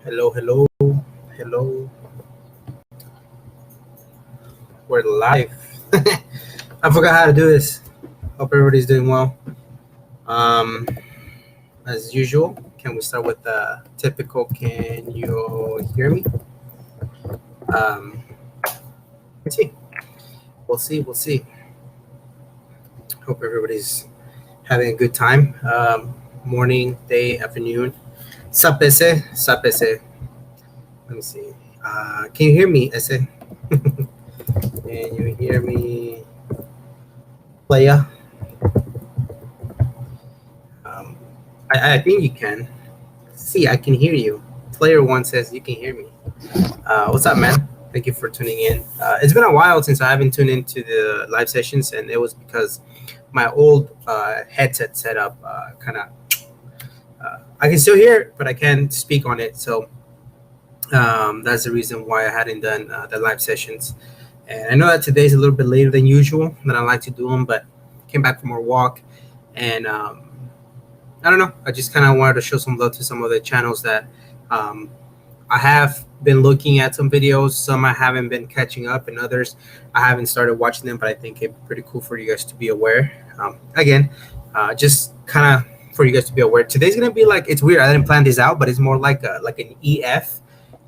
Hello, hello, hello. We're live. I forgot how to do this. Hope everybody's doing well. Um, as usual, can we start with the typical? Can you hear me? Um, let's see. We'll see. We'll see. Hope everybody's having a good time. Morning, day, afternoon. Sup, ese? Sup, ese? Let me see. Can you hear me, ese? Can you hear me, playa? Um, I think you can. See, I can hear you. Player one says you can hear me. What's up, man? Thank you for tuning in. It's been a while since I haven't tuned into the live sessions, and it was because my old headset setup kind of. I can still hear it, but I can't speak on it. So that's the reason why I hadn't done the live sessions. And I know that today's a little bit later than usual than I like to do them, but came back from our walk, and I don't know. I just kind of wanted to show some love to some of the channels that um, I have been looking at some videos. Some I haven't been catching up, and others I haven't started watching them. But I think it'd be pretty cool for you guys to be aware. Again, just kind of for you guys to be aware. Today's gonna be like it's weird. I didn't plan this out, but it's more like an EF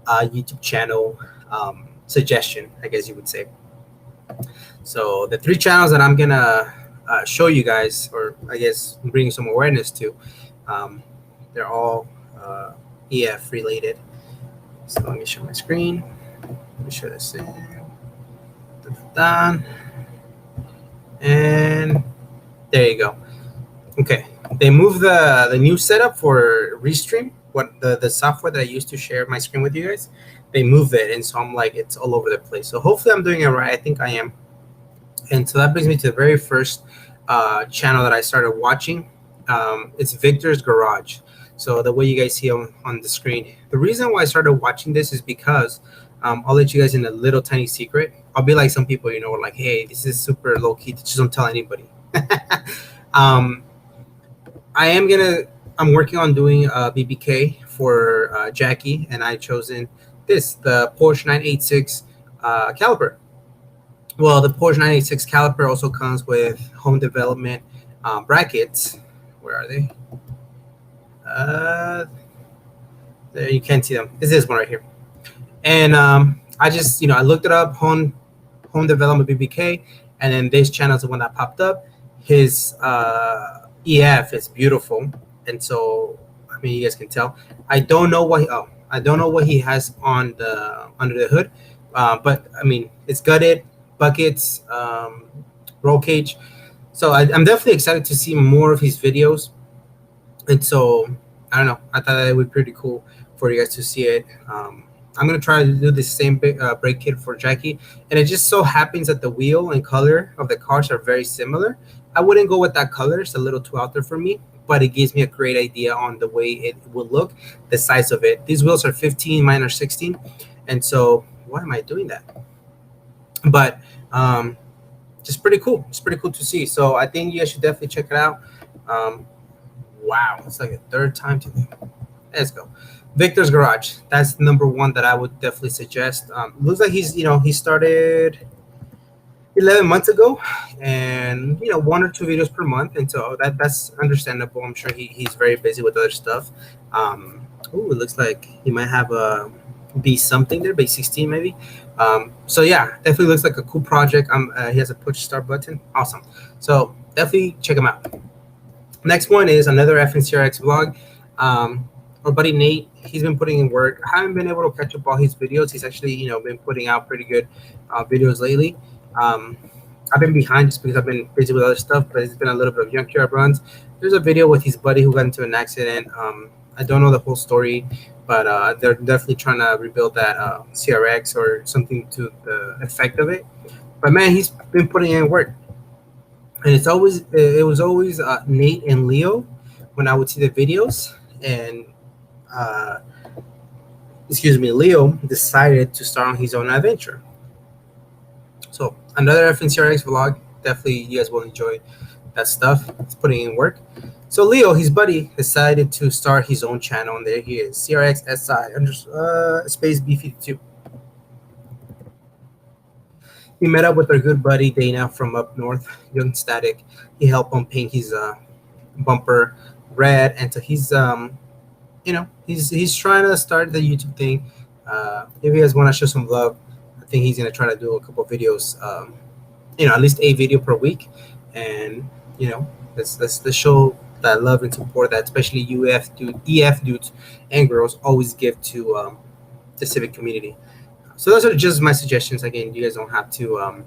YouTube channel suggestion, I guess you would say. So the three channels that I'm gonna show you guys, or I guess bring some awareness to, um, they're all EF related. So let me show my screen. Let me show this in. Done. And there you go. Okay. They moved the new setup for Restream, what the software that I used to share my screen with you guys. They moved it, and so I'm like it's all over the place. So hopefully I'm doing it right. I think I am. And so that brings me to the very first channel that I started watching. It's Victor's Garage. So the way you guys see on the screen. The reason why I started watching this is because I'll let you guys in a little tiny secret. I'll be like some people, like, hey, this is super low key. Just don't tell anybody. um, I'm working on doing a BBK for Jackie, and I chosen the Porsche 986 caliper. Well, the Porsche 986 caliper also comes with home development brackets. Where are they? There, you can't see them. It's this one right here. And I just, I looked it up, home development BBK, and then this channel is the one that popped up. His EF is beautiful, and so I mean, you guys can tell. I don't know what he has on the under the hood, but I mean, it's gutted, buckets, roll cage. So I'm definitely excited to see more of his videos, and so I don't know. I thought it would be pretty cool for you guys to see it. I'm gonna try to do the same brake kit for Jackie, and it just so happens that the wheel and color of the cars are very similar. I wouldn't go with that color; it's a little too out there for me, but it gives me a great idea on the way it will look, the size of it. These wheels are 15, mine are 16, and so why am I doing that? But just pretty cool. It's pretty cool to see. So I think you guys should definitely check it out. Wow, it's like a third time today. Let's go. Victor's Garage. That's the number one that I would definitely suggest. Looks like he started 11 months ago, and one or two videos per month, and so that's understandable. I'm sure he's very busy with other stuff. It looks like he might have a B something there, B16 maybe. So yeah, definitely looks like a cool project. He has a push start button. Awesome. So definitely check him out. Next one is another FNCRX vlog. Our buddy Nate, he's been putting in work. I haven't been able to catch up all his videos. He's actually, been putting out pretty good videos lately. I've been behind just because I've been busy with other stuff, but it's been a little bit of junkyard runs. There's a video with his buddy who got into an accident. I don't know the whole story, but they're definitely trying to rebuild that CRX or something to the effect of it. But man, he's been putting in work. And it was always Nate and Leo when I would see the videos, and Leo decided to start on his own adventure. So another FNCRX vlog. Definitely, you guys will enjoy that stuff. It's putting in work. So Leo, his buddy, decided to start his own channel, and there he is, CRXSI under space B52. He met up with our good buddy Dana from up north, Young Static. He helped him paint his bumper red, and so he's trying to start the YouTube thing. If you guys want to show some love, I think he's gonna try to do a couple videos. At least a video per week, and let's show that love and support that especially EF dudes and girls always give to the civic community. So those are just my suggestions. Again, you guys don't have to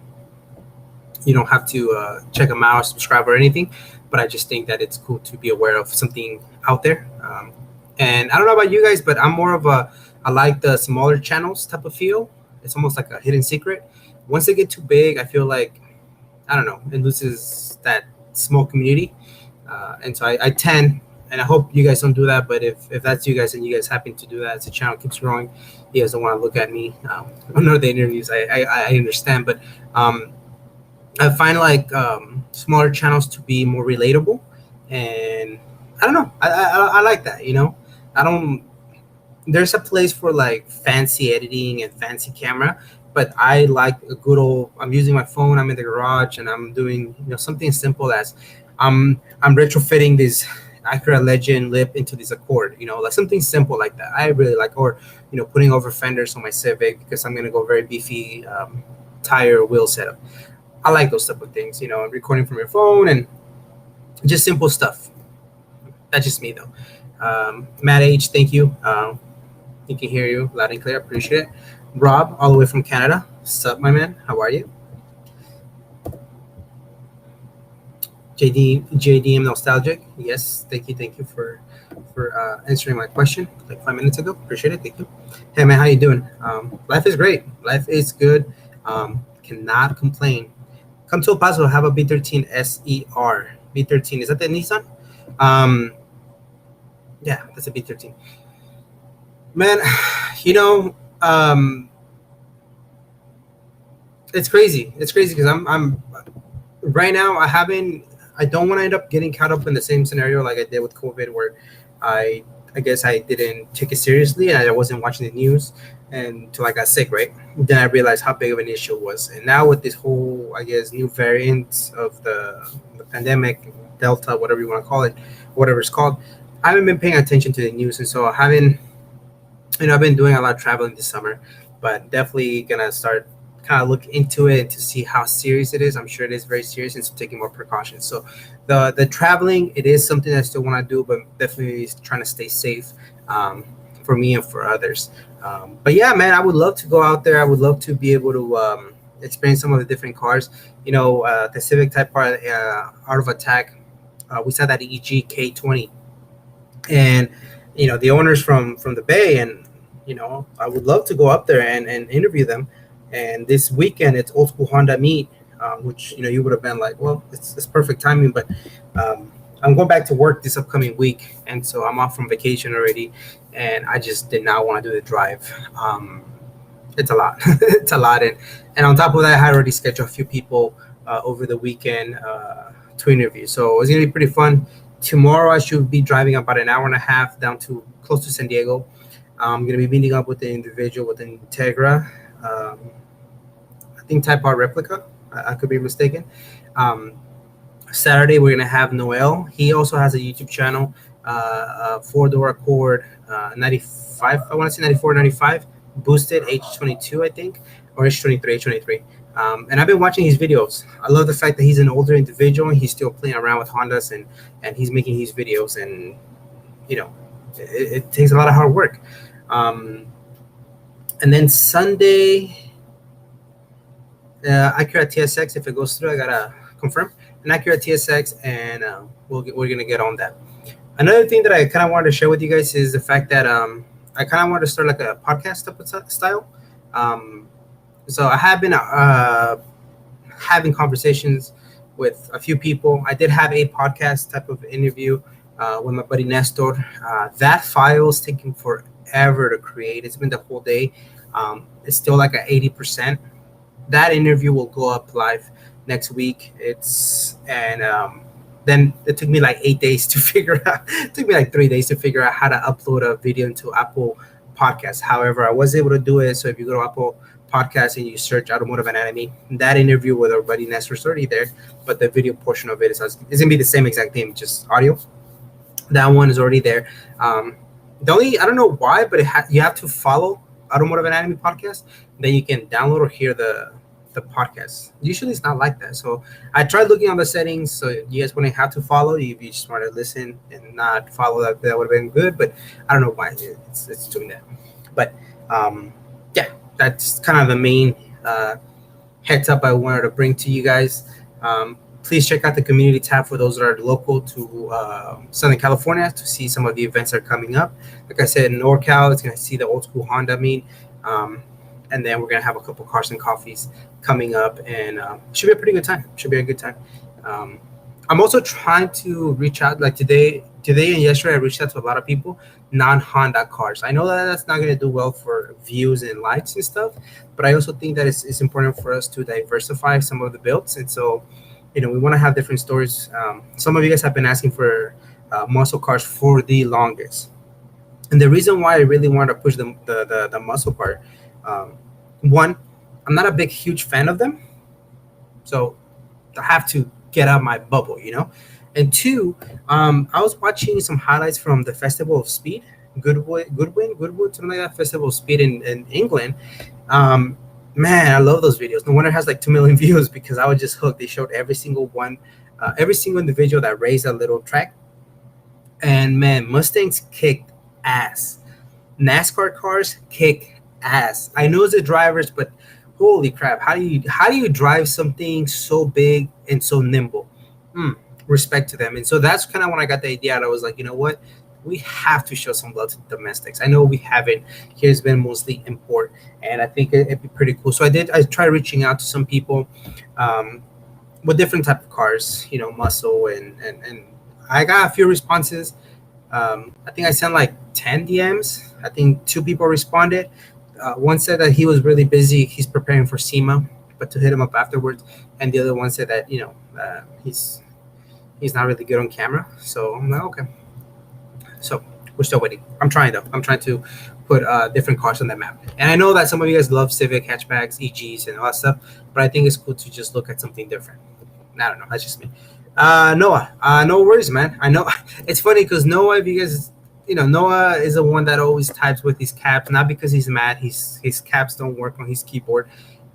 check them out, subscribe, or anything. But I just think that it's cool to be aware of something out there. And I don't know about you guys, but I'm more of I like the smaller channels type of feel. It's almost like a hidden secret. Once they get too big, I feel like, I don't know, it loses that small community. And so I tend, and I hope you guys don't do that, but if that's you guys and you guys happen to do that, as the channel keeps growing, you guys don't want to look at me on other interviews, I understand. But I find like smaller channels to be more relatable, and I don't know, I like that. I don't. There's a place for like fancy editing and fancy camera, but I like a good old. I'm using my phone. I'm in the garage and I'm doing something simple as I'm retrofitting this Acura Legend lip into this Accord. Like something simple like that. I really like, or putting over fenders on my Civic because I'm gonna go very beefy tire wheel setup. I like those type of things. Recording from your phone and just simple stuff. That's just me though. Matt H, thank you. He can hear you loud and clear. Appreciate it. Rob, all the way from Canada. What's up, my man? How are you? JDM Nostalgic. Yes, thank you for answering my question like 5 minutes ago. Appreciate it. Thank you. Hey man, how you doing? Life is great. Life is good. Cannot complain. Come to El Paso. Have a B13 SER. B13, is that the Nissan? Yeah, that's a B13. Man, it's crazy. It's crazy because I'm right now. I don't want to end up getting caught up in the same scenario like I did with COVID, where I guess I didn't take it seriously and I wasn't watching the news until I got sick, right? Then I realized how big of an issue it was. And now with this whole, I guess, new variant of the pandemic, Delta, whatever you want to call it, whatever it's called, I haven't been paying attention to the news, and so I haven't. I've been doing a lot of traveling this summer, but definitely gonna start kind of look into it to see how serious it is. I'm sure it is very serious, and so taking more precautions. So the traveling, it is something I still want to do, but definitely trying to stay safe for me and for others. But yeah, man, I would love to go out there. I would love to be able to experience some of the different cars. The Civic Type R, Art of Attack. We saw that EG K20, and the owners from the Bay, and I would love to go up there and interview them. And this weekend it's Old School Honda Meet, which you would have been like, well, it's perfect timing. But I'm going back to work this upcoming week, and so I'm off from vacation already, and I just did not want to do the drive. It's a lot. It's a lot, and on top of that, I had already scheduled a few people over the weekend to interview, so it's gonna be pretty fun. Tomorrow I should be driving about an hour and a half down to close to San Diego. I'm going to be meeting up with the individual with an Integra, I think Type R replica. I could be mistaken. Saturday we're going to have Noel. He also has a YouTube channel, 4-door Accord 95, I want to say 94, 95, boosted H22, I think, or H23. And I've been watching his videos. I love the fact that he's an older individual and he's still playing around with Hondas, and he's making his videos, and it takes a lot of hard work. And then Sunday, Acura TSX, if it goes through, I gotta confirm an Acura TSX, and we're gonna get on that. Another thing that I kind of wanted to share with you guys is the fact that I kind of wanted to start like a podcast type of style. So I have been having conversations with a few people. I did have a podcast type of interview with my buddy Nestor. That file is taking forever to create. It's been the whole day. It's still like at 80%. That interview will go up live next week. then it took me like 8 days to figure out. It took me like 3 days to figure out how to upload a video into Apple Podcasts. However, I was able to do it. So if you go to Apple Podcasts and you search Automotive Anatomy, that interview with our buddy Nestor is already there. But the video portion of it is gonna be the same exact thing, just audio. That one is already there. The only, I don't know why, but you have to follow Automotive Anatomy podcast. Then you can download or hear the podcast. Usually it's not like that. So I tried looking on the settings. So you guys wouldn't have to follow. If you just want to listen and not follow, that would have been good. But I don't know why it's doing that. But yeah, that's kind of the main heads up I wanted to bring to you guys. Please check out the community tab for those that are local to Southern California to see some of the events that are coming up. Like I said, in NorCal, it's going to see the Old School Honda meet. And then we're going to have a couple cars and coffees coming up. And should be a pretty good time. Should be a good time. I'm also trying to reach out. Like today and yesterday, I reached out to a lot of people, non-Honda cars. I know that that's not going to do well for views and likes and stuff. But I also think that it's important for us to diversify some of the builds. And so, we want to have different stories. Some of you guys have been asking for muscle cars for the longest. And the reason why I really wanted to push the muscle car, one, I'm not a huge fan of them. So I have to get out my bubble, And two, I was watching some highlights from the Festival of Speed, Goodwood, something like that, Festival of Speed in England. Man, I love those videos. No wonder it has like 2 million views because I was just hooked. They showed every single individual that raced a little track. And man, Mustangs kicked ass. NASCAR cars kick ass. I know it's the drivers, but holy crap, how do you drive something so big and so nimble? Respect to them. And so that's kind of when I got the idea out. I was like, you know what? We have to show some love to domestics. I know we haven't. Here's been mostly import, and I think it'd be pretty cool. So I tried reaching out to some people with different type of cars, muscle, and I got a few responses. I think I sent like 10 DMs. I think 2 people responded. One said that he was really busy. He's preparing for SEMA, but to hit him up afterwards. And the other one said that, he's not really good on camera. So I'm like, okay. So we're still waiting. I'm trying though. I'm trying to put different cars on that map. And I know that some of you guys love Civic hatchbacks, EGs, and all that stuff, but I think it's cool to just look at something different. I don't know. That's just me. Noah, no worries, man. I know it's funny because Noah, if you guys, Noah is the one that always types with his caps, not because he's mad. His caps don't work on his keyboard.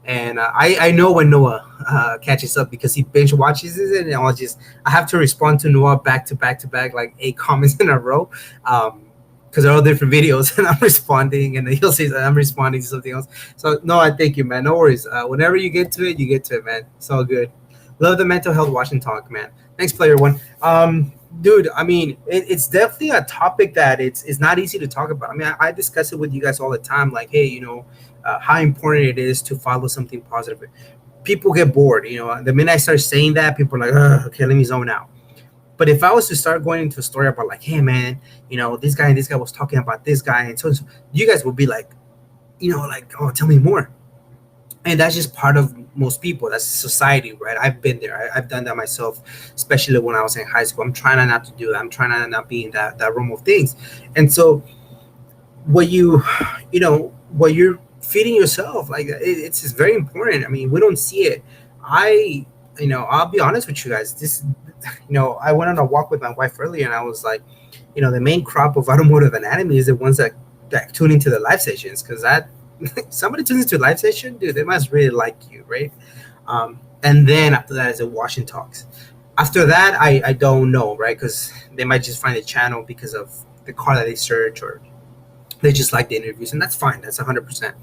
And I know when Noah catches up because he binge watches it, and I have to respond to Noah back to back like 8 comments in a row, because they're all different videos, and I'm responding, and he'll say I'm responding to something else. So Noah, thank you, man. No worries. Whenever you get to it, man. It's all good. Love the mental health watch and talk, man. Thanks, Player One. Dude, I mean, it's definitely a topic that it's not easy to talk about. I mean, I discuss it with you guys all the time. Like, hey, how important it is to follow something positive. People get bored, The minute I start saying that, people are like, okay, let me zone out. But if I was to start going into a story about like, hey, man, this guy and this guy was talking about this guy, and so you guys will be like, oh, tell me more. And that's just part of most people. That's society, right? I've been there. I've done that myself, especially when I was in high school. I'm trying not to do that. I'm trying to not be in that realm of things. And so what you're feeding yourself, like it's just very important. I mean, we don't see it. I'll be honest with you guys. I went on a walk with my wife earlier, and I was like, the main crop of automotive anatomy is the ones that tune into the live sessions, because that somebody tunes into a live session, dude, they must really like you, right? And then after that is the wash and talks. After that, I don't know, right? Because they might just find the channel because of the car that they search, or they just like the interviews, and that's fine. That's 100%.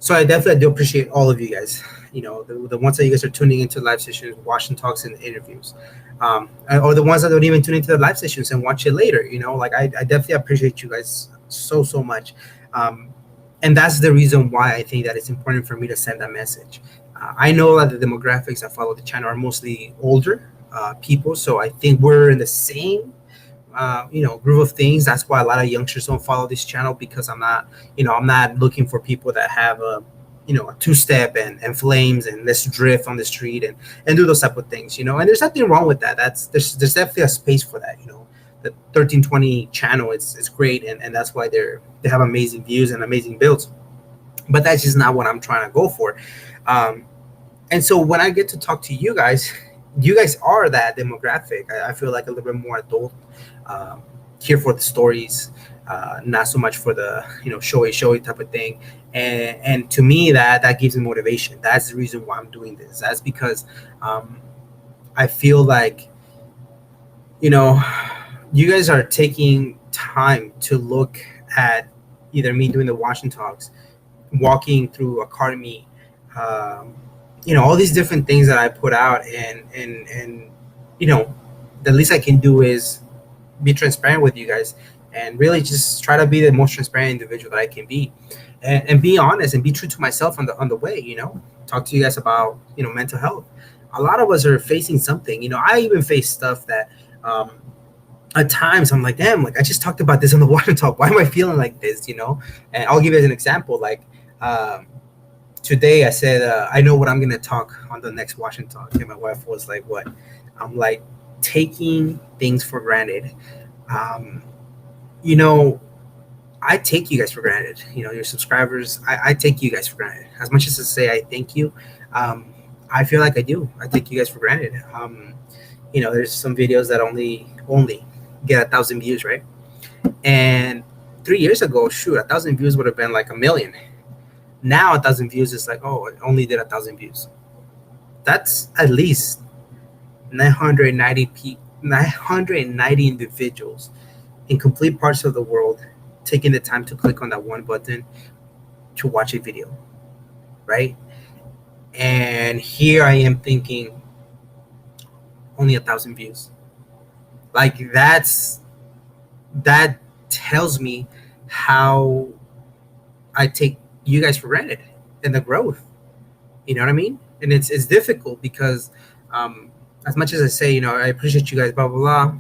So I definitely do appreciate all of you guys. The ones that you guys are tuning into live sessions, wash and talks, and interviews, or the ones that don't even tune into the live sessions and watch it later. I definitely appreciate you guys so much. And that's the reason why I think that it's important for me to send that message. I know that the demographics that follow the channel are mostly older people, so I think we're in the same group of things. That's why a lot of youngsters don't follow this channel, because I'm not looking for people that have a two-step and flames, and let's drift on the street and do those type of things, and there's nothing wrong with that. There's definitely a space for that. The 1320 channel, it's great, and that's why they have amazing views and amazing builds, but that's just not what I'm trying to go for. And so when I get to talk to you guys are that demographic. I feel like a little bit more adult, here for the stories, not so much for the showy type of thing. And to me, that gives me motivation. That's the reason why I'm doing this. That's because I feel like you guys are taking time to look at either me doing the Washington talks, walking through a car meet, all these different things that I put out, and the least I can do is be transparent with you guys, and really just try to be the most transparent individual that I can be, and be honest and be true to myself on the way. Talk to you guys about mental health. A lot of us are facing something. I even face stuff that at times I'm like, damn, like I just talked about this on the Water Talk. Why am I feeling like this? And I'll give you an example. Like today I said, I know what I'm going to talk on the next Washington Talk. And my wife was like, what? I'm like, taking things for granted. I take you guys for granted. Your subscribers, I take you guys for granted. As much as to say I thank you, I feel like I do. I take you guys for granted. There's some videos that only get 1,000 views, right? And 3 years ago, shoot, 1,000 views would have been like 1 million. Now 1,000 views is like, oh, it only did 1,000 views. That's at least 990 individuals in complete parts of the world taking the time to click on that one button to watch a video, right? And here I am thinking only 1,000 views. Like that tells me how I take you guys for granted and the growth. You know what I mean? And it's difficult because as much as I say, I appreciate you guys, blah, blah, blah,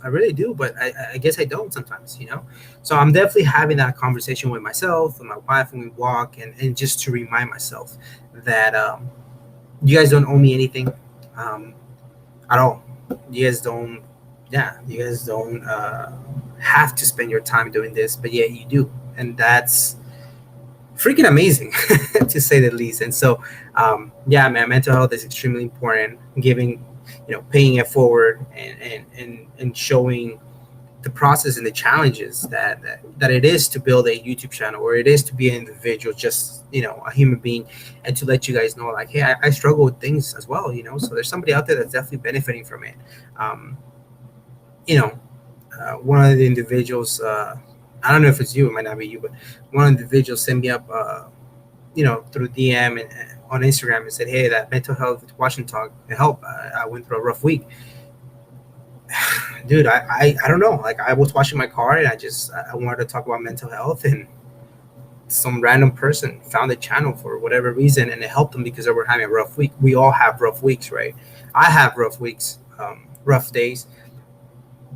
I really do, but I guess I don't sometimes, So I'm definitely having that conversation with myself and my wife when we walk, and just to remind myself that you guys don't owe me anything at all. You guys don't have to spend your time doing this, but yet you do. And that's freaking amazing to say the least. And so, man, mental health is extremely important. Giving, paying it forward and showing the process and the challenges that it is to build a YouTube channel, or it is to be an individual, just, a human being, and to let you guys know, like, hey, I struggle with things as well, so there's somebody out there that's definitely benefiting from it. One of the individuals, I don't know if it's you, it might not be you, but one of the individuals sent me up, through DM and on Instagram, and said, hey, that mental health Washington talk help. I went through a rough week. Dude, I don't know. Like, I was washing my car, and I wanted to talk about mental health, and some random person found the channel for whatever reason, and it helped them because they were having a rough week. We all have rough weeks, right? I have rough weeks, rough days,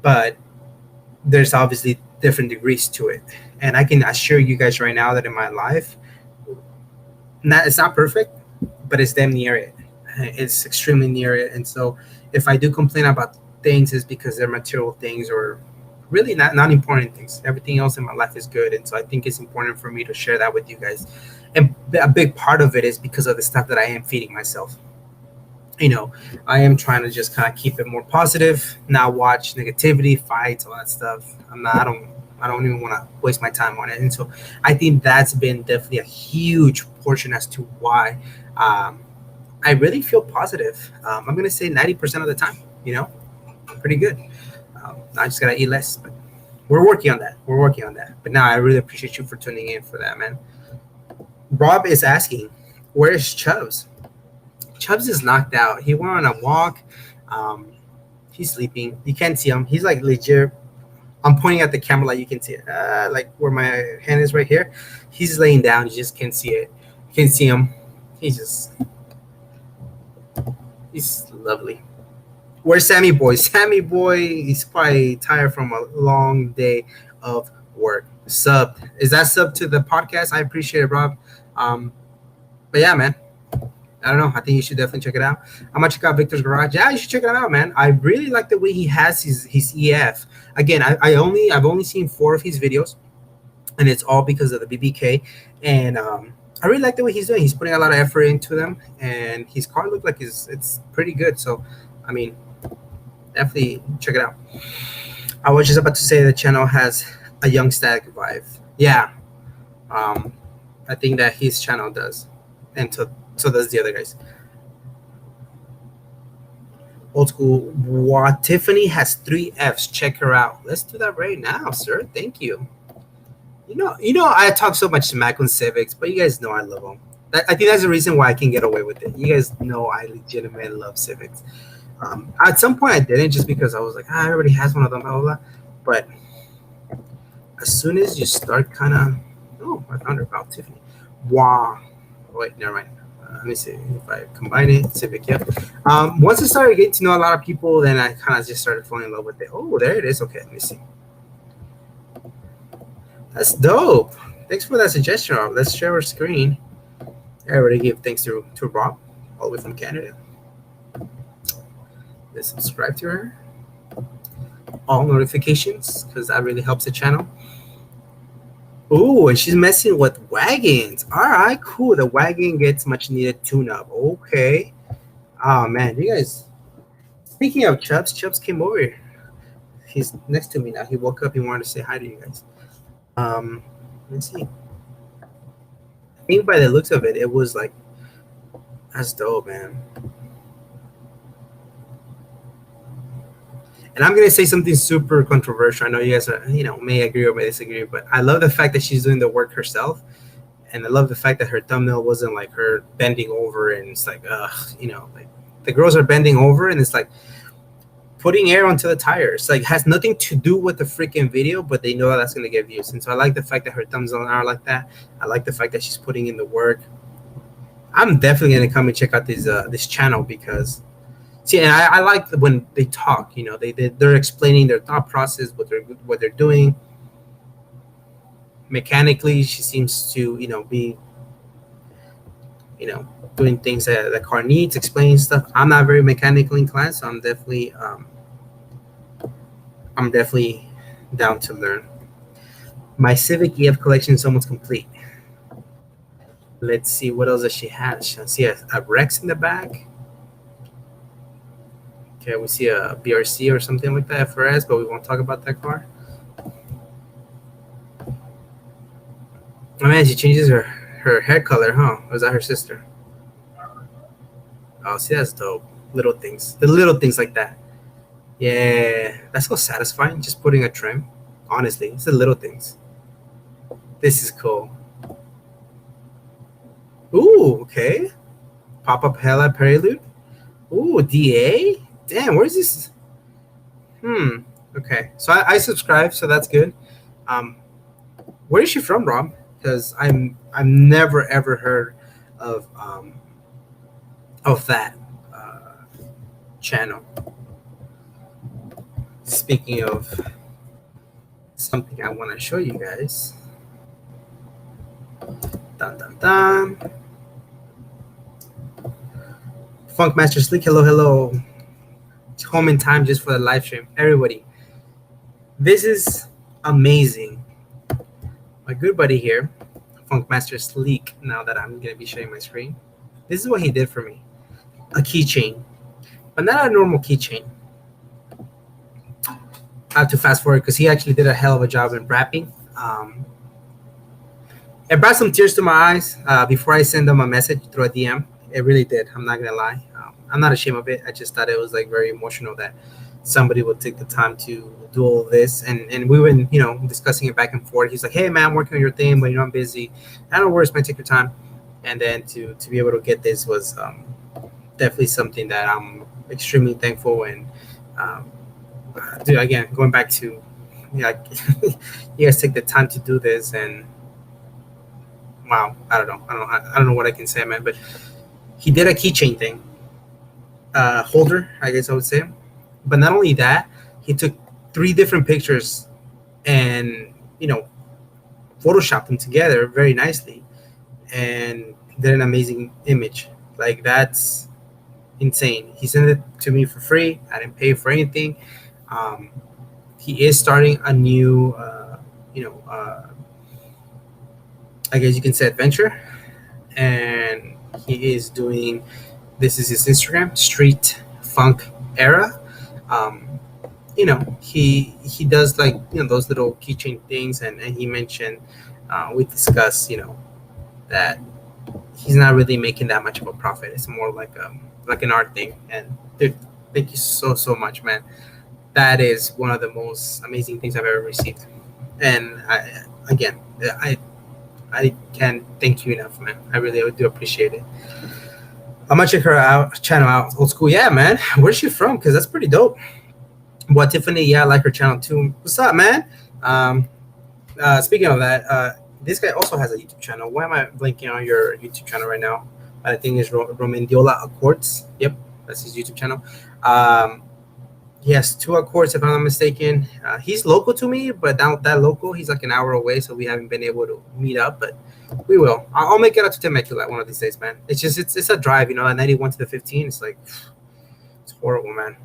but there's obviously different degrees to it. And I can assure you guys right now that in my life, it's not perfect, but it's damn near it. It's extremely near it. And so if I do complain about things, it's because they're material things, or really not important things. Everything else in my life is good. And so I think it's important for me to share that with you guys. And a big part of it is because of the stuff that I am feeding myself. I am trying to just kind of keep it more positive, not watch negativity, fights, all that stuff. I don't even want to waste my time on it. And so I think that's been definitely a huge portion as to why I really feel positive. I'm going to say 90% of the time, pretty good. I just got to eat less, but we're working on that. But now I really appreciate you for tuning in for that, man. Rob is asking, where's Chubbs? Chubbs is knocked out. He went on a walk. He's sleeping. You can't see him. He's like legit. I'm pointing at the camera like you can see it. Like where my hand is right here. He's laying down. You just can't see it. You can see him. He's lovely. Where's Sammy Boy? Sammy Boy, he's probably tired from a long day of work. Sub. Is that sub to the podcast? I appreciate it, Rob. But yeah, man, I don't know. I think you should definitely check it out. I'm gonna check out Victor's Garage. Yeah, you should check it out, man. I really like the way he has his EF. Again, I've only seen 4 of his videos, and it's all because of the BBK. And I really like the way he's doing. He's putting a lot of effort into them, and his car looked like it's pretty good. So, I mean, definitely check it out. I was just about to say the channel has a young static vibe. Yeah, I think that his channel does, and so does the other guys. Old school. What Tiffany has 3 Fs. Check her out. Let's do that right now, sir. Thank you. You know, I talk so much smack on Civics, but you guys know I love them. I think that's the reason why I can get away with it. You guys know I legitimately love Civics. At some point, I didn't just because I was like, everybody has one of them, blah, blah, blah. But as soon as you start kind of, I found her about Tiffany. Wow. Wait, never mind. Let me see if I combine it. Civic, yep. Once I started getting to know a lot of people, then I kind of just started falling in love with it. Oh, there it is. Okay, let me see. That's dope. Thanks for that suggestion, Rob. Let's share our screen. I already give thanks to Rob, all the way from Canada. Let's subscribe to her. All notifications, because that really helps the channel. Oh, and she's messing with wagons. All right, cool. The wagon gets much needed tune-up. Okay. Oh, man, you guys. Speaking of Chubbs came over. He's next to me now. He woke up. He wanted to say hi to you guys. Let's see. I think by the looks of it, it was like, that's dope, man. And I'm gonna say something super controversial. I know you guys are, may agree or may disagree, but I love the fact that she's doing the work herself, and I love the fact that her thumbnail wasn't like her bending over, and it's like, like the girls are bending over, and it's like putting air onto the tires. Like has nothing to do with the freaking video, but they know that that's gonna get views. And so I like the fact that her thumbs are like that. I like the fact that she's putting in the work. I'm definitely gonna come and check out this channel because. See, and I like when they talk. They're explaining their thought process, what they're doing. Mechanically, she seems to be doing things that the car needs, explaining stuff. I'm not very mechanically inclined, so I'm definitely down to learn. My Civic EF collection is almost complete. Let's see what else does she have. She see a Rex in the back. Okay, we see a BRC or something like that, FRS, but we won't talk about that car. Oh man, she changes her hair color, huh? Or is that her sister? Oh, see, that's dope. Little things. The little things like that. Yeah, that's so satisfying, just putting a trim. Honestly, it's the little things. This is cool. Ooh, okay. Pop-up Hella Prelude. Ooh, DA? Damn, where's this? Okay, so I subscribe, so that's good. Where is she from, Rob? Because I've never ever heard of that channel. Speaking of something I want to show you guys. Dun dun dun. Funkmaster Sleek, hello. Home in time just for the live stream. Everybody, this is amazing. My good buddy here, Funkmaster Sleek, now that I'm going to be showing my screen. This is what he did for me. A keychain, but not a normal keychain. I have to fast forward because he actually did a hell of a job in wrapping. It brought some tears to my eyes before I sent him a message through a DM. It really did. I'm not going to lie. I'm not ashamed of it. I just thought it was like very emotional that somebody would take the time to do all this. And we were, discussing it back and forth. He's like, hey, man, I'm working on your thing, but I'm busy. I don't worry, man, take your time. And then to be able to get this was definitely something that I'm extremely thankful. And dude, again, going back to, you guys take the time to do this. And wow, I don't know what I can say, man. But he did a keychain thing. Holder, I guess I would say. But not only that, he took 3 different pictures and photoshopped them together very nicely, and did an amazing image. Like, that's insane. He sent it to me for free. I didn't pay for anything. Um, he is starting a new, I guess you can say, adventure, and he is doing. This is his Instagram, Street Funk Era. Um, he does, like, those little keychain things, and he mentioned, we discussed, that he's not really making that much of a profit. It's more like an art thing. And dude, thank you so much, man. That is one of the most amazing things I've ever received. And again, I can't thank you enough, man. I really do appreciate it. I'm gonna check her channel out, Old School. Yeah, man. Where's she from? Because that's pretty dope. Well, Tiffany, yeah, I like her channel too. What's up, man? Speaking of that, this guy also has a YouTube channel. Why am I blanking on your YouTube channel right now? I think it's Romandiola Accords. Yep, that's his YouTube channel. He has 2 Accords, if I'm not mistaken. He's local to me, but not that local. He's like an hour away, so we haven't been able to meet up, but we will. I'll make it out to Temecula one of these days, man. It's just it's a drive, at 91 to the 15. It's like, it's horrible, man.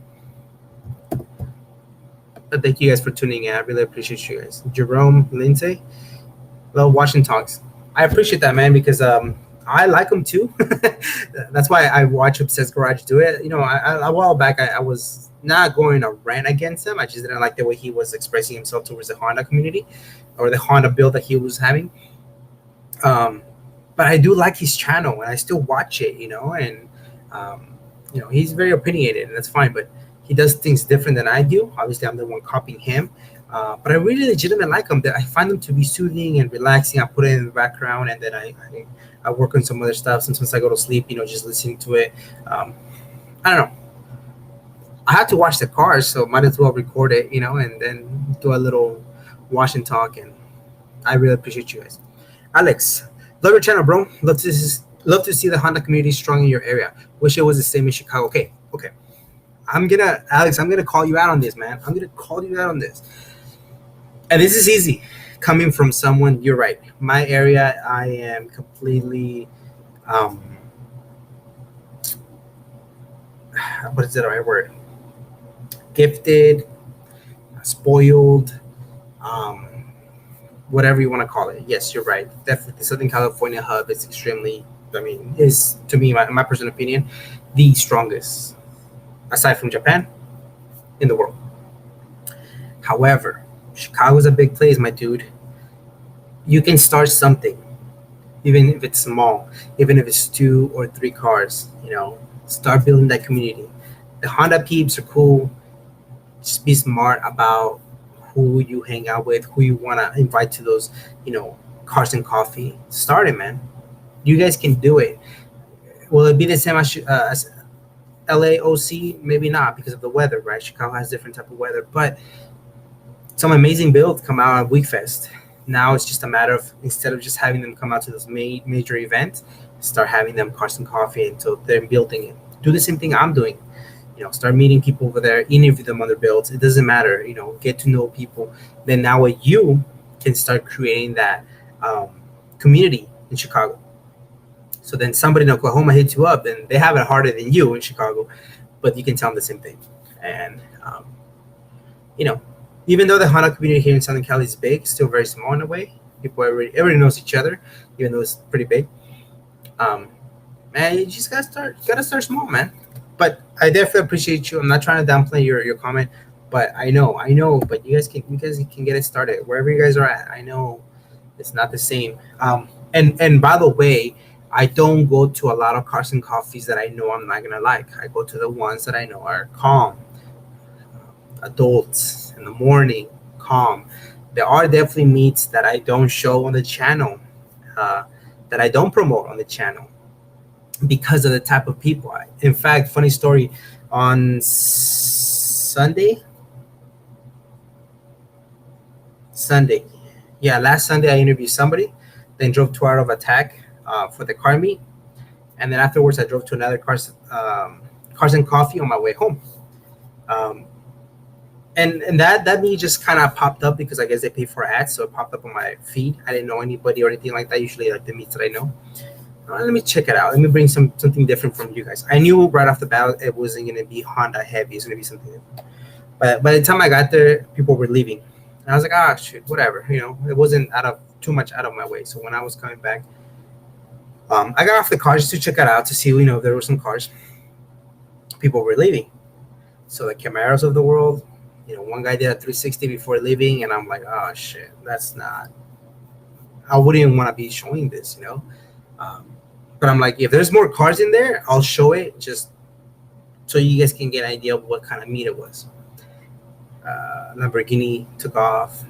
But thank you guys for tuning in. I really appreciate you guys. Jerome Lindsay, well, watching talks. I appreciate that, man, because I like him too. That's why I watch Obsessed Garage do it. A while back I was not going to rant against him. I just didn't like the way he was expressing himself towards the Honda community or the Honda build that he was having. But I do like his channel, and I still watch it, and he's very opinionated, and that's fine. But he does things different than I do. Obviously, I'm the one copying him. But I really legitimately like them. I find them to be soothing and relaxing. I put it in the background, and then I work on some other stuff. Sometimes I go to sleep, just listening to it. I don't know. I have to wash the cars, so might as well record it, and then do a little wash and talk. And I really appreciate you guys. Alex, love your channel, bro. Love to see the Honda community strong in your area. Wish it was the same in Chicago. Okay. Alex, I'm gonna call you out on this, man. I'm gonna call you out on this. And this is easy, coming from someone. You're right. My area, I am completely, what is the right word? Gifted, spoiled, whatever you want to call it. Yes, you're right. Definitely, the Southern California hub is extremely. Is, to me, my personal opinion, the strongest, aside from Japan, in the world. However, Chicago's a big place, my dude. You can start something, even if it's small, even if it's 2 or 3 cars. Start building that community. The Honda peeps are cool. Just be smart about who you hang out with, who you want to invite to those, cars and coffee. Start it, man. You guys can do it. Will it be the same as LAOC? Maybe not, because of the weather, right? Chicago has different type of weather, but some amazing builds come out at WeekFest. Now it's just a matter of, instead of just having them come out to those major events, start having them cars and coffee until they're building it. Do the same thing I'm doing. Start meeting people over there, interview them on their builds. It doesn't matter, get to know people. Then now you can start creating that community in Chicago. So then somebody in Oklahoma hits you up, and they have it harder than you in Chicago, but you can tell them the same thing. And, even though the Honda community here in Southern Cali is big, still very small in a way. Everybody knows each other, even though it's pretty big. Man, you just gotta start small, man. But I definitely appreciate you. I'm not trying to downplay your comment, but I know. But you guys can get it started wherever you guys are at. I know it's not the same. And by the way, I don't go to a lot of cars and coffees that I know I'm not gonna like. I go to the ones that I know are calm, adults in the morning, calm. There are definitely meets that I don't show on the channel, that I don't promote on the channel, because of the type of people. In fact, funny story, on Sunday, last Sunday I interviewed somebody, then drove 2 hours of attack for the car meet, and then afterwards I drove to another cars and coffee on my way home. And that meet just kind of popped up because I guess they pay for ads, so it popped up on my feed. I didn't know anybody or anything like that. Usually, like the meets that I know. Let me check it out. Let me bring something different from you guys. I knew right off the bat it wasn't gonna be Honda heavy. It's gonna be something different. But by the time I got there, people were leaving. And I was like, ah, shoot, whatever. It wasn't too much out of my way. So when I was coming back, I got off the car just to check it out to see, if there were some cars. People were leaving. So the Camaros of the world, one guy did a 360 before leaving, and I'm like, oh shit, that's not. I wouldn't even want to be showing this, but I'm like, if there's more cars in there, I'll show it just so you guys can get an idea of what kind of meat it was. Lamborghini took off,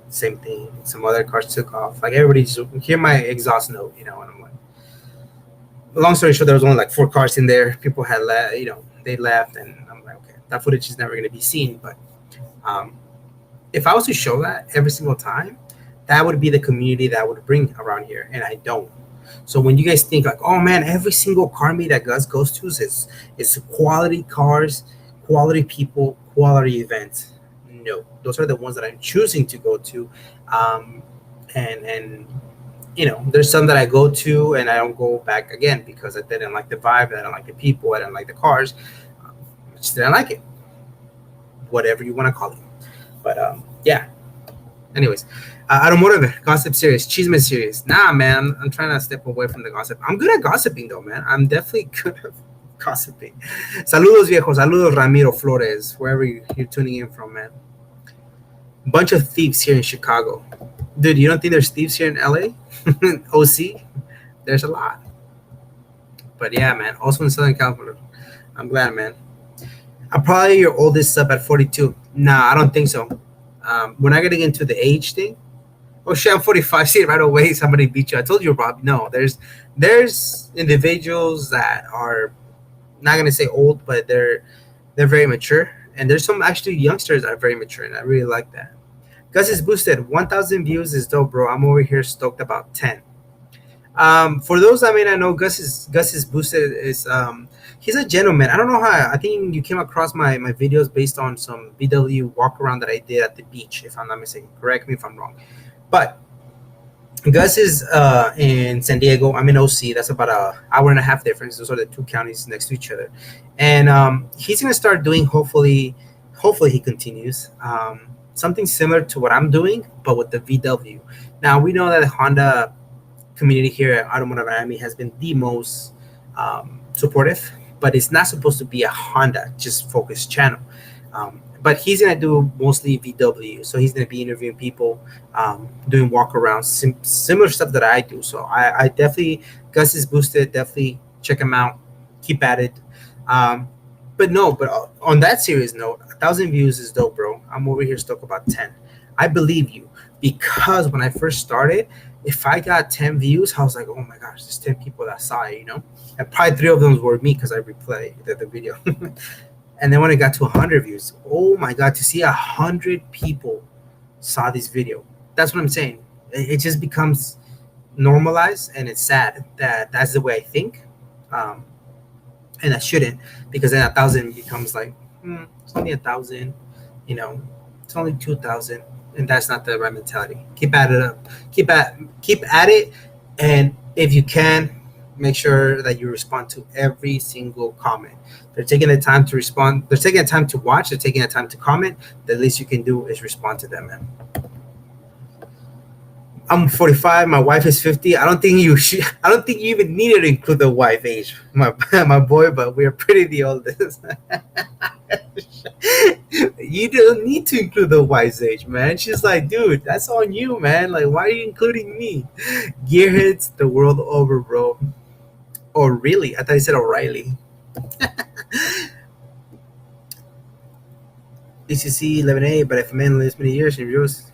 same thing. Some other cars took off. Like everybody just hear my exhaust note, and I'm like, long story short, there was only like 4 cars in there. People had left, they left, and I'm like, okay, that footage is never going to be seen. But if I was to show that every single time, that would be the community that I would bring around here, and I don't. So when you guys think like, oh man, every single car meet that Gus goes to is quality cars, quality people, quality events. No, those are the ones that I'm choosing to go to, and there's some that I go to and I don't go back again because I didn't like the vibe, I didn't like the people, I didn't like the cars, I just didn't like it. Whatever you want to call it, but yeah. Anyways, Automotive gossip series, Cheeseman series. Nah, man, I'm trying to step away from the gossip. I'm good at gossiping though, man. I'm definitely good at gossiping. Saludos, viejo. Saludos, Ramiro Flores, wherever you're tuning in from, man. Bunch of thieves here in Chicago. Dude, you don't think there's thieves here in LA? OC? There's a lot. But yeah, man. Also in Southern California. I'm glad, man. I'm probably your oldest sub at 42. Nah, I don't think so. We're not getting into the age thing. Oh shit, I'm 45. See, right away somebody beat you. I told you, Rob. No, there's individuals that are not gonna say old, but they're very mature, and there's some actually youngsters that are very mature, and I really like that. Gus is boosted. 1,000 views is dope, bro. I'm over here stoked about 10. For those I may not know, Gus is boosted is he's a gentleman. I don't know how. I think you came across my videos based on some VW walk around that I did at the beach, if I'm not mistaken. Correct me if I'm wrong. But Gus is in San Diego. I'm in OC. That's about an hour and a half difference. Those are the 2 counties next to each other. And he's gonna start doing. Hopefully he continues something similar to what I'm doing, but with the VW. Now we know that the Honda community here at Automotive Miami has been the most supportive, but it's not supposed to be a Honda just focused channel. But he's gonna do mostly VW, so he's gonna be interviewing people, doing walk arounds, similar stuff that I do. So I definitely, Gus is boosted. Definitely check him out. Keep at it. But on that serious note, 1,000 views is dope, bro. I'm over here stuck about 10. I believe you, because when I first started, if I got 10 views, I was like, oh my gosh, there's 10 people that saw it, and probably 3 of them were me because I replayed the video. And then when it got to 100 views, oh my God, to see 100 people saw this video. That's what I'm saying. It just becomes normalized, and it's sad that that's the way I think. And I shouldn't, because then 1,000 becomes like, it's only 1,000, it's only 2,000. And that's not the right mentality. Keep at it up. Keep at it. And if you can, make sure that you respond to every single comment. They're taking the time to respond. They're taking the time to watch. They're taking the time to comment. The least you can do is respond to them, man. I'm 45. My wife is 50. I don't think you even needed to include the wife age, my boy. But we're pretty the oldest. You don't need to include the wife's age, man. She's like, dude, that's on you, man. Like, why are you including me? Gearheads the world over, bro. Oh, really? I thought you said O'Reilly. DCC 11A, but if a man lives many years and reveals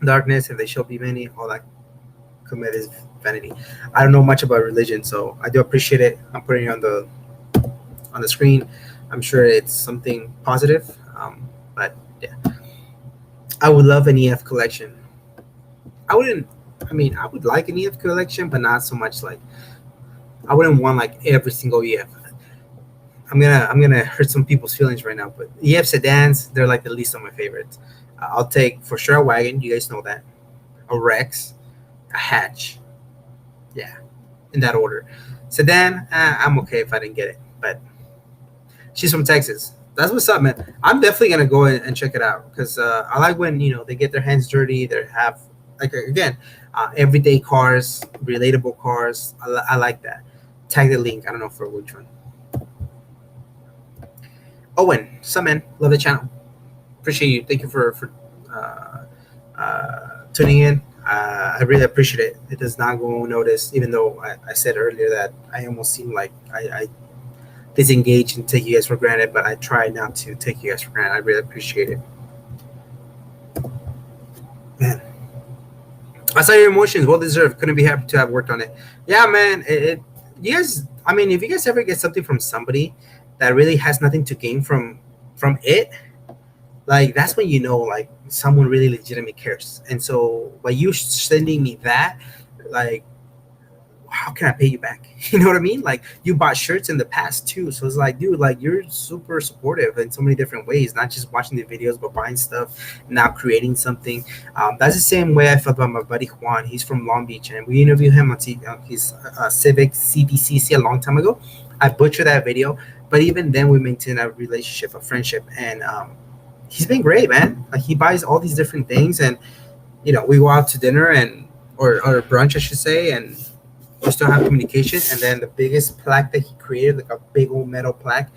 darkness, if they shall be many, all that commit is vanity. I don't know much about religion, so I do appreciate it. I'm putting it on the screen. I'm sure it's something positive, but yeah. I would love an EF collection. I would like an EF collection, but not so much like, I wouldn't want like every single EF. I'm gonna hurt some people's feelings right now, but EF sedans, they're like the least of my favorites. I'll take for sure a wagon. You guys know that. A Rex, a hatch. Yeah. in that order. Sedan, I'm okay if I didn't get it, but she's from Texas. That's what's up, man. I'm definitely gonna go and check it out because I like when they get their hands dirty. They have like again, everyday cars, relatable cars. I like that. Tag the link. I don't know for which one. Owen, sup, man? Love the channel. Appreciate you. Thank you for tuning in. I really appreciate it. It does not go unnoticed, even though I said earlier that I almost seem like I disengage and take you guys for granted, but I try not to take you guys for granted. I really appreciate it. Man, I saw your emotions. Well deserved. Couldn't be happy to have worked on it. Yeah, man. You guys. I mean, if you guys ever get something from somebody that really has nothing to gain from it, like that's when like someone really legitimately cares. And so by you sending me that, like, how can I pay you back? You know what I mean? Like you bought shirts in the past too. So it's like, dude, like you're super supportive in so many different ways, not just watching the videos, but buying stuff, now creating something. That's the same way I felt about my buddy Juan. He's from Long Beach and we interviewed him on his Civic CDCC a long time ago. I butchered that video, but even then we maintained a relationship, a friendship. And he's been great, man. Like he buys all these different things and, we go out to dinner and, or brunch, I should say. And we still have communication. And then the biggest plaque that he created, like a big old metal plaque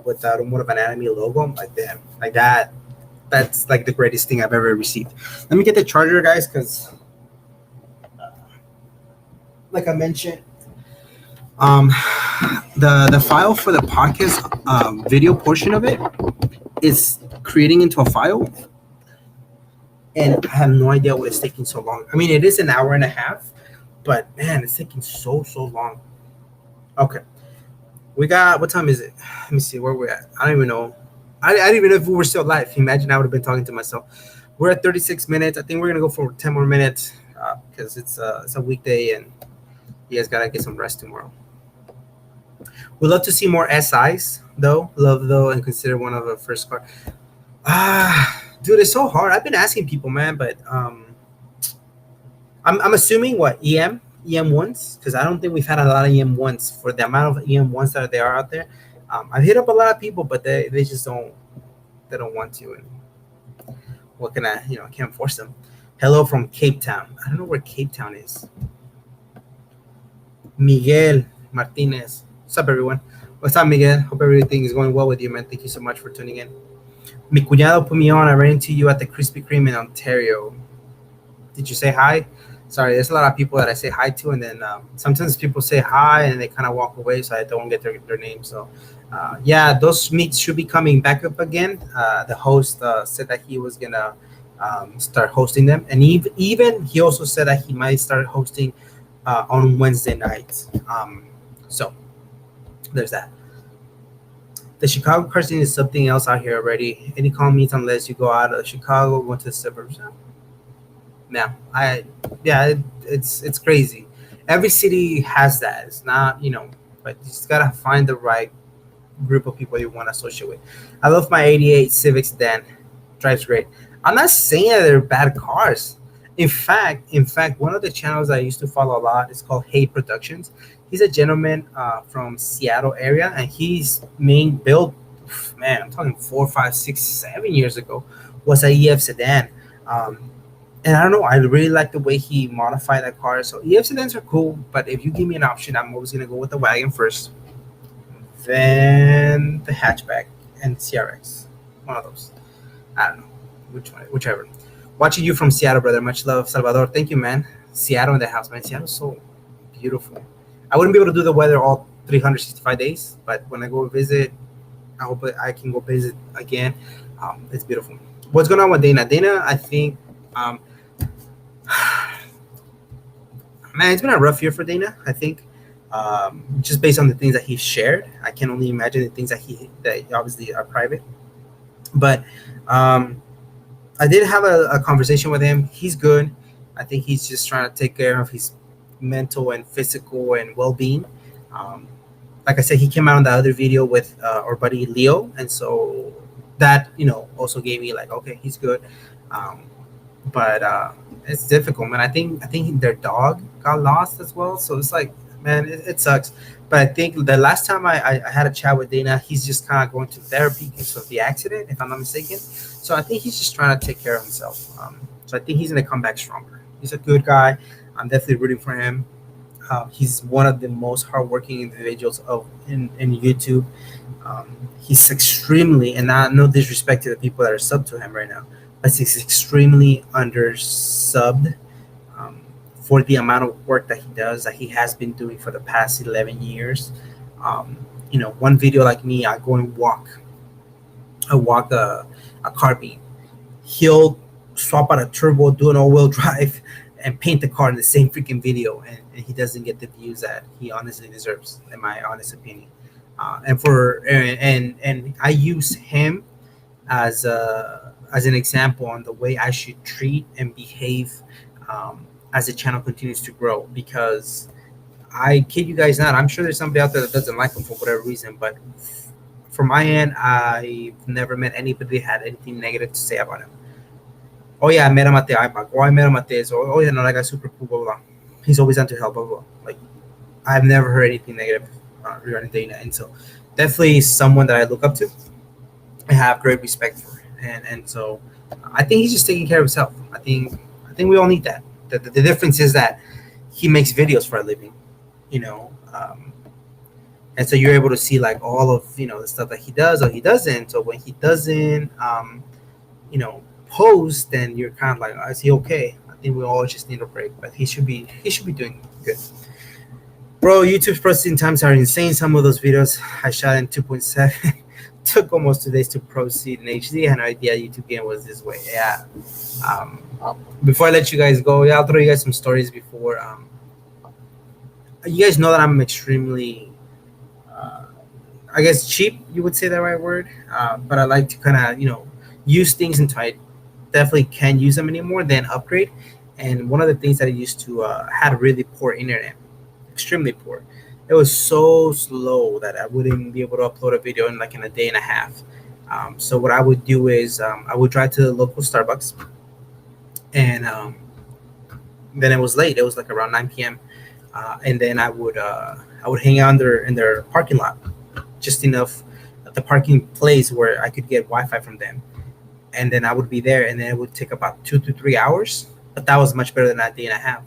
with the Automotive Anatomy logo, I'm like, damn, like that's like the greatest thing I've ever received. Let me get the charger, guys, because like I mentioned, the file for the podcast video portion of it is creating into a file. And I have no idea why it's taking so long. I mean, it is an hour and a half. But man, it's taking so long. Okay, we got, what time is it? Let me see where we're at. I don't even know. I don't even know if we were still live. Imagine I would have been talking to myself. We're at 36 minutes. I think we're gonna go for 10 more minutes because it's a weekday and you guys gotta get some rest tomorrow. We'd love to see more SIs though. Love though, and consider one of the first car. Dude, it's so hard. I've been asking people, man, but I'm assuming what EM1s, because I don't think we've had a lot of EM1s for the amount of EM1s that there are out there. I've hit up a lot of people, but they just don't want to. And what can I can't force them. Hello from Cape Town. I don't know where Cape Town is. Miguel Martinez. What's up, everyone? What's up, Miguel? Hope everything is going well with you, man. Thank you so much for tuning in. Mi cuñado put me on. I ran into you at the Krispy Kreme in Ontario. Did you say hi? Sorry, there's a lot of people that I say hi to, and then sometimes people say hi and they kind of walk away, so I don't get their name. So, yeah, those meets should be coming back up again. The host said that he was gonna start hosting them, and even he also said that he might start hosting on Wednesday nights. So, there's that. The Chicago car scene is something else out here already. Any call meets unless you go out of Chicago, go to the suburbs now. It's crazy. Every city has that. It's not, but you just gotta find the right group of people you want to associate with. I love my 88 Civic sedan. Drives great. I'm not saying that they're bad cars. In fact, one of the channels I used to follow a lot is called Hey Productions. He's a gentleman from Seattle area, and his main build, man, I'm talking 4, 5, 6, 7 years ago, was a EF sedan. And I don't know, I really like the way he modified that car. So EF sedans are cool, but if you give me an option, I'm always gonna go with the wagon first, then the hatchback and CRX. One of those. I don't know which one, whichever. Watching you from Seattle, brother. Much love, Salvador. Thank you, man. Seattle in the house, man. Seattle's so beautiful. I wouldn't be able to do the weather all 365 days, but when I go visit, I hope I can go visit again. It's beautiful. What's going on with Dana? Dana, I think. Man, it's been a rough year for Dana, I think. Just based on the things that he shared, I can only imagine the things that obviously are private. But I did have a conversation with him. He's good. I think he's just trying to take care of his mental and physical and well-being. Like I said, he came out on the other video with our buddy Leo, and so that also gave me like, okay, he's good. But it's difficult, man. I think their dog got lost as well. So it's like, man, it sucks. But I think the last time I had a chat with Dana, he's just kind of going to therapy because of the accident, if I'm not mistaken. So I think he's just trying to take care of himself. So I think he's going to come back stronger. He's a good guy. I'm definitely rooting for him. He's one of the most hardworking individuals in YouTube. He's extremely, and not no disrespect to the people that are sub to him right now, but he's extremely under subbed for the amount of work that he does, that he has been doing for the past 11 years. One video like me, I go and I walk a car beam. He'll swap out a turbo, do an all-wheel drive, and paint the car in the same freaking video, and he doesn't get the views that he honestly deserves, in my honest opinion. And I use him as an example on the way I should treat and behave as the channel continues to grow. Because I kid you guys not, I'm sure there's somebody out there that doesn't like him for whatever reason, but from my end, I've never met anybody that had anything negative to say about him. Oh yeah, I met him at the IMAC. Oh, I met him at this. Oh yeah, no, that guy's super cool. Blah, blah, blah. He's always down to help. Blah, blah, blah. Like, I've never heard anything negative regarding Dana, and so definitely someone that I look up to. I have great respect for, and so I think he's just taking care of himself. I think we all need that. The difference is that he makes videos for a living, and so you're able to see like all of the stuff that he does or he doesn't. So when he doesn't, post, then you're kind of like, oh, is he okay? I think we all just need a break, but he should be doing good. Bro, YouTube's processing times are insane. Some of those videos I shot in 2.7 took almost 2 days to proceed in HD. I had no idea YouTube game was this way. Yeah. Before I let you guys go, I'll throw you guys some stories before. You guys know that I'm extremely, I guess, cheap. You would say the right word, but I like to kind of use things until I definitely can't use them anymore, then upgrade. And one of the things that I used to had really poor internet, extremely poor. It was so slow that I wouldn't be able to upload a video in a day and a half. So what I would do is I would drive to the local Starbucks, and then it was late. It was like around 9 p.m. And then I would hang out in their parking lot, just enough at the parking place where I could get Wi-Fi from them. And then I would be there, and then it would take about 2 to 3 hours. But that was much better than that day and a half.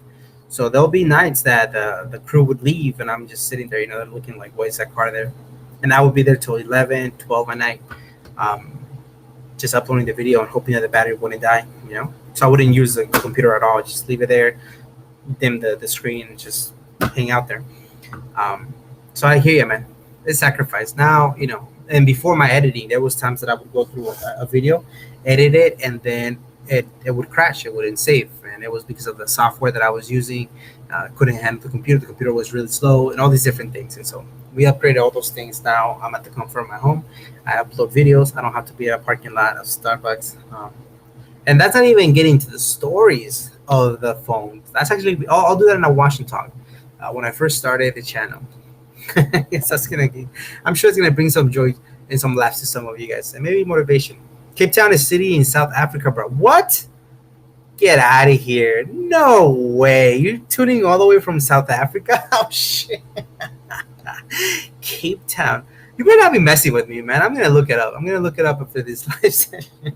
So there'll be nights that the crew would leave, and I'm just sitting there, looking like, why is that car there? And I would be there till 11, 12 at night, just uploading the video and hoping that the battery wouldn't die, So I wouldn't use the computer at all. Just leave it there, dim the screen, and just hang out there. So I hear you, man. It's sacrifice. Now, and before my editing, there was times that I would go through a video, edit it, and then it would crash. It wouldn't save, and it was because of the software that I was using. Couldn't handle the computer. The computer was really slow, and all these different things. And so we upgraded all those things. Now I'm at the comfort of my home. I upload videos. I don't have to be at a parking lot of Starbucks. And that's not even getting to the stories of the phone. That's actually, I'll do that in a wash and talk. When I first started the channel, yes, I'm sure it's gonna bring some joy and some laughs to some of you guys, and maybe motivation. Cape Town is a city in South Africa, bro. What? Get out of here. No way. You're tuning all the way from South Africa? Oh, shit. Cape Town. You better not be messing with me, man. I'm going to look it up. I'm going to look it up after this live session.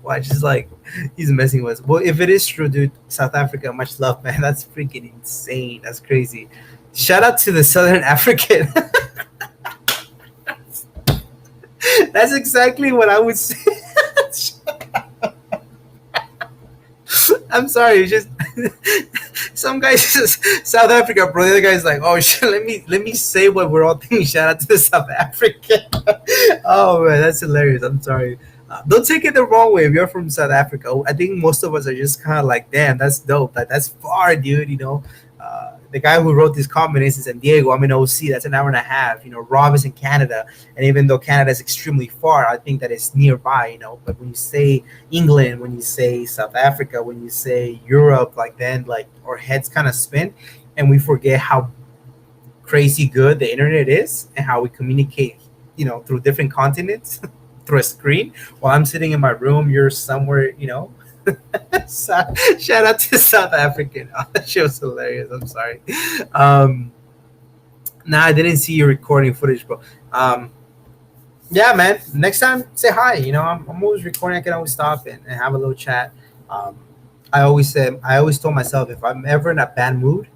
Watch, it's like he's messing with us. Well, if it is true, dude, South Africa, much love, man. That's freaking insane. That's crazy. Shout out to the Southern African. That's exactly what I would say. I'm sorry, it's just some guy says South Africa, bro. The other guy's like, oh shit, let me say what we're all thinking. Shout out to the South Africa. Oh man, that's hilarious. I'm sorry. Don't take it the wrong way if you're from South Africa. I think most of us are just kind of like, damn, that's dope. That's far, dude. The guy who wrote this comment is in San Diego. I'm in OC. That's an hour and a half. Rob is in Canada. And even though Canada is extremely far, I think that it's nearby, But when you say England, when you say South Africa, when you say Europe, then our heads kind of spin. And we forget how crazy good the internet is and how we communicate, through different continents, through a screen. While I'm sitting in my room, you're somewhere, Shout out to South African. Oh, that shit was hilarious. I'm sorry. Um, nah, I didn't see you recording footage, bro. Yeah, man. Next time, say hi. I'm always recording. I can always stop and have a little chat. Um, I always told myself if I'm ever in a bad mood,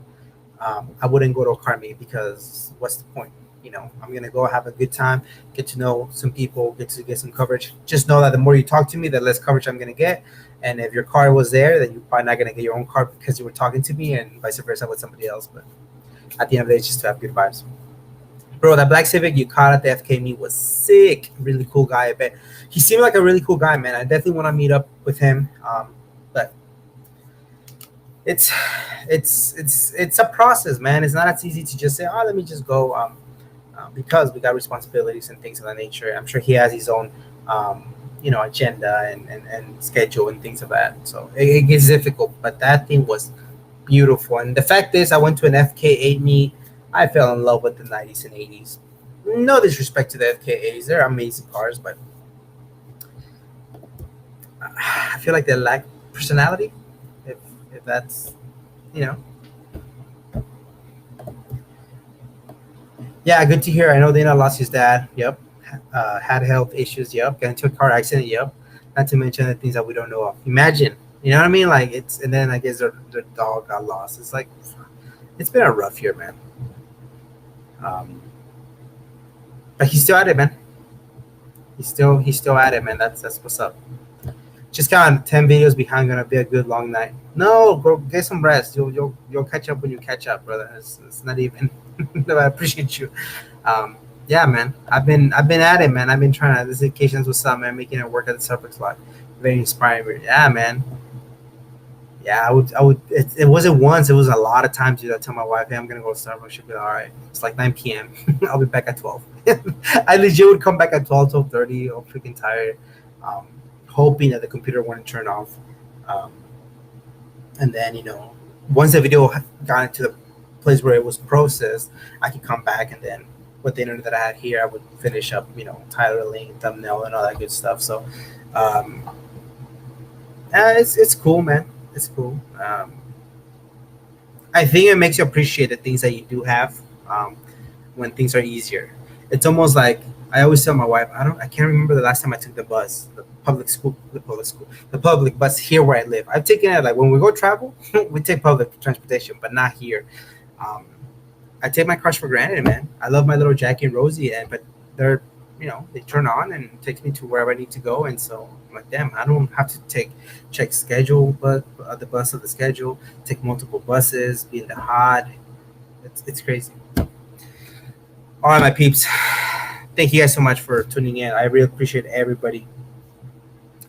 I wouldn't go to a car meet because what's the point? I'm gonna go have a good time, get to know some people, get some coverage. Just know that the more you talk to me, the less coverage I'm gonna get. And if your car was there, then you're probably not gonna get your own car because you were talking to me, and vice versa with somebody else. But at the end of the day, it's just to have good vibes. Bro, that black Civic you caught at the FK meet was sick. Really cool guy. I bet he seemed like a really cool guy, man. I definitely want to meet up with him. But it's it's a process, man. It's not as easy to just say, oh, let me just go. Because we got responsibilities and things of that nature. I'm sure he has his own, agenda and schedule and things of that. So it gets difficult. But that thing was beautiful. And the fact is, I went to an FK8 meet. I fell in love with the 90s and 80s. No disrespect to the FK8s. They're amazing cars, but I feel like they lack personality. If that's, you know. Yeah, good to hear. I know Dana lost his dad. Yep. Had health issues. Yep. Got into a car accident. Yep. Not to mention the things that we don't know of. Imagine. You know what I mean? Like and then I guess their dog got lost. It's like, it's been a rough year, man. But he's still at it, man. He's still at it, man. That's what's up. Just kind of 10 videos behind. Gonna be a good long night. No, go get some rest. You'll catch up when you catch up, brother. It's not even. No, I appreciate you. Yeah, man. I've been at it, man. I've been trying to. This occasions with some man making it work at the Starbucks lot. Very inspiring. Yeah, man. Yeah, I would. It wasn't once. It was a lot of times. Dude, I tell my wife, "Hey, I'm gonna go to Starbucks." She'll be all right. It's like 9 p.m. I'll be back at 12. I legit would come back at 12, 12:30. I'm freaking tired, hoping that the computer wouldn't turn off. And then once the video got into the place where it was processed, I could come back, and then with the internet that I had here, I would finish up, titling, thumbnail, and all that good stuff. So, it's cool, man. It's cool. I think it makes you appreciate the things that you do have when things are easier. It's almost like I always tell my wife, I can't remember the last time I took the bus, the public bus here where I live. I've taken it like when we go travel, we take public transportation, but not here. I take my cars for granted, man. I love my little Jackie and Rosie, but they're, they turn on and takes me to wherever I need to go. And so I'm like, damn, I don't have to check schedule, but the bus of the schedule, take multiple buses, be in the hot. It's crazy. All right, my peeps. Thank you guys so much for tuning in. I really appreciate everybody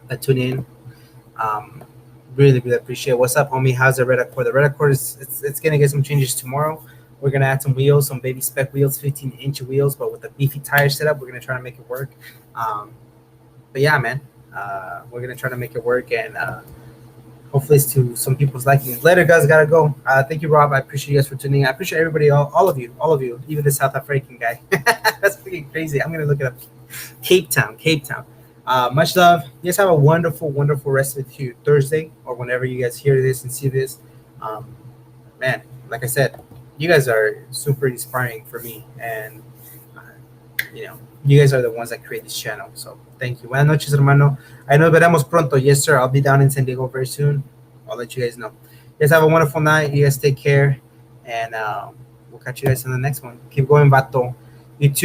that tune in. Really, really appreciate it. What's up, homie? How's the Red Accord? The Red Accord it's gonna get some changes tomorrow. We're gonna add some wheels, some baby spec wheels, 15-inch wheels, but with a beefy tire setup, we're gonna try to make it work. But yeah, man, we're gonna try to make it work, and hopefully it's to some people's liking. Later, guys, gotta go. Thank you, Rob. I appreciate you guys for tuning in. I appreciate everybody, all of you, even the South African guy. That's freaking crazy. I'm gonna look it up. Cape Town. Much love. You guys have a wonderful, wonderful rest of your Thursday, or whenever you guys hear this and see this. Man, like I said, you guys are super inspiring for me, and you guys are the ones that create this channel. So thank you. Buenas noches, hermano. I know veremos pronto. Yes, sir. I'll be down in San Diego very soon. I'll let you guys know. You guys have a wonderful night. You guys take care, and we'll catch you guys in the next one. Keep going, vato. You too.